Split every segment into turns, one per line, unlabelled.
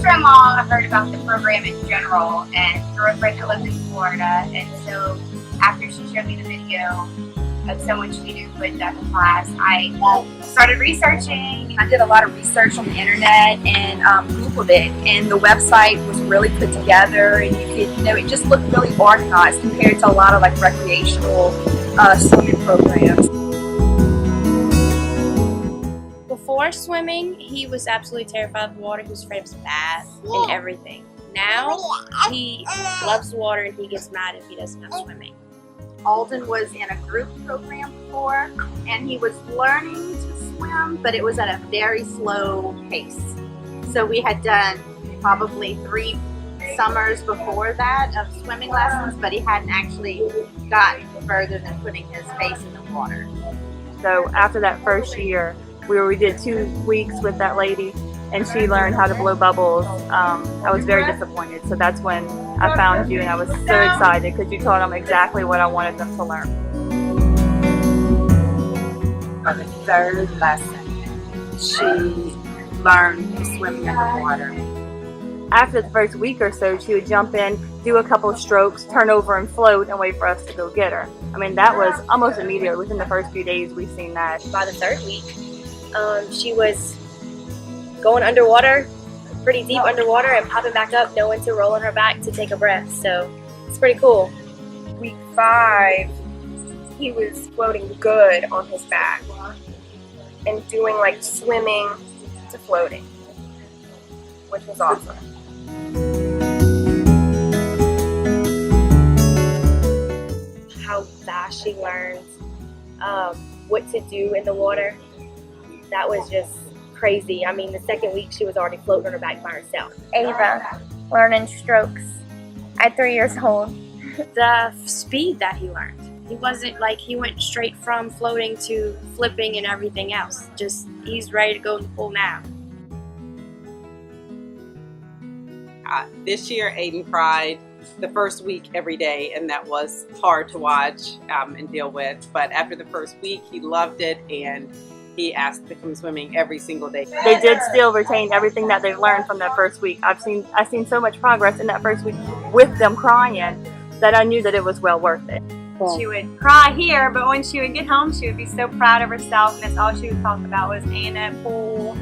sister-in-law heard about the program in general, and through a friend who lived in Florida, and so after she showed me the video of someone she knew who had done the class, I started researching.
I did a lot of research on the internet and Googled it, and the website was really put together, and you could, it just looked really organized compared to a lot of like recreational swimming programs.
Before swimming, he was absolutely terrified of the water. He was afraid of his bath and everything. Now, he loves the water and he gets mad if he doesn't go swimming.
Alden was in a group program before, and he was learning to swim, but it was at a very slow pace. So we had done probably 3 summers before that of swimming lessons, but he hadn't actually gotten further than putting his face in the water.
So after that first year, we did 2 weeks with that lady, and she learned how to blow bubbles. I was very disappointed, so that's when I found you, and I was so excited because you taught them exactly what I wanted them to learn.
For the 3rd lesson, she learned swimming in the water.
After the first week or so, she would jump in, do a couple of strokes, turn over and float, and wait for us to go get her. I mean, that was almost immediate. Within the first few days, we've seen that.
By the 3rd week, she was going underwater, pretty deep underwater, and popping back up, knowing to roll on her back to take a breath. So it's pretty cool.
Week 5, he was floating good on his back and doing like swimming to floating, which was awesome.
How fast she learns what to do in the water. That was just crazy. I mean, the 2nd week she was already floating on her back by herself.
Ava, learning strokes at 3 years old.
The speed that he learned. He wasn't like he went straight from floating to flipping and everything else. Just he's ready to go in the pool now.
This year, Aiden cried the first week every day, and that was hard to watch and deal with. But after the first week, he loved it, and he asked to come swimming every single day.
They did still retain everything that they've learned from that first week. I've seen so much progress in that first week with them crying that I knew that it was well worth it.
She would cry here, but when she would get home, she would be so proud of herself, and that's all she would talk about was being at pool.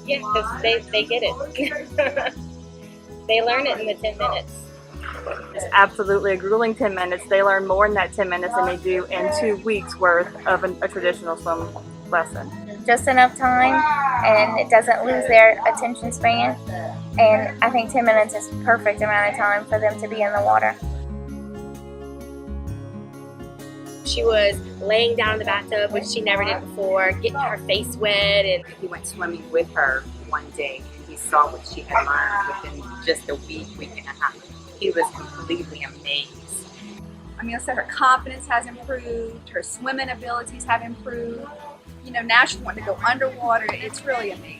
Yeah, because they get it. They learn it in the 10 minutes.
It's absolutely a grueling 10 minutes. They learn more in that 10 minutes than they do in 2 weeks worth of a traditional swim lesson.
Just enough time, and it doesn't lose their attention span. And I think 10 minutes is the perfect amount of time for them to be in the water.
She was laying down in the bathtub, which she never did before, getting her face wet. And
He went swimming with her one day, and he saw what she had learned within just a week and a half. He was completely amazed.
I mean, I said her confidence has improved, her swimming abilities have improved. Now she's wanting to go underwater. It's really amazing.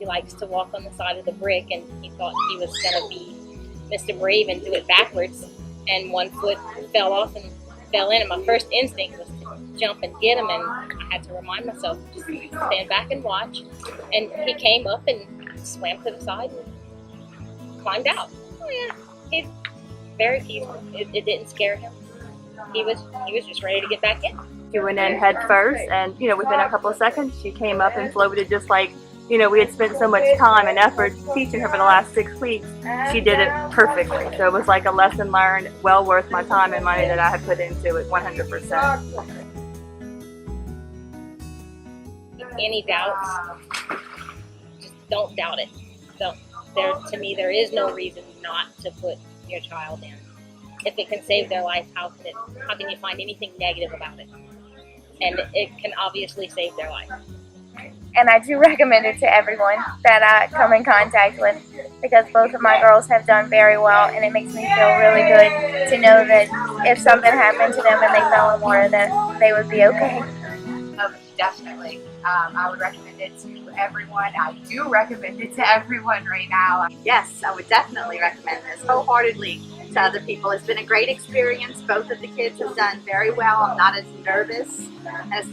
he likes to walk on the side of the brick, and he thought he was going to be Mr. Brave and do it backwards. And one foot fell off and fell in, and my first instinct was to jump and get him, and I had to remind myself to just stand back and watch. And he came up and swam to the side and climbed out. Oh yeah, he's very peaceful. It didn't scare him. He was just ready to get back in.
She went in head first, and within a couple of seconds she came up and floated just like we had spent so much time and effort teaching her for the last 6 weeks. She did it perfectly. So it was like a lesson learned, well worth my time and money that I had put into it 100%.
Any doubts, just don't doubt it. To me, there is no reason not to put your child in. If it can save their life, how can you find anything negative about it? And it can obviously save their life.
And I do recommend it to everyone that I come in contact with, because both of my girls have done very well, and it makes me feel really good to know that if something happened to them and they fell in water, that they would be okay.
definitely. I would recommend it to everyone. I do recommend it to everyone right now.
Yes, I would definitely recommend this wholeheartedly to other people. It's been a great experience. Both of the kids have done very well. I'm not as nervous as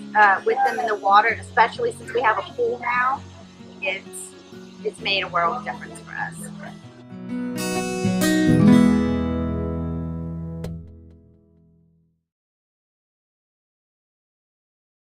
with them in the water, especially since we have a pool now. It's made a world of difference for us.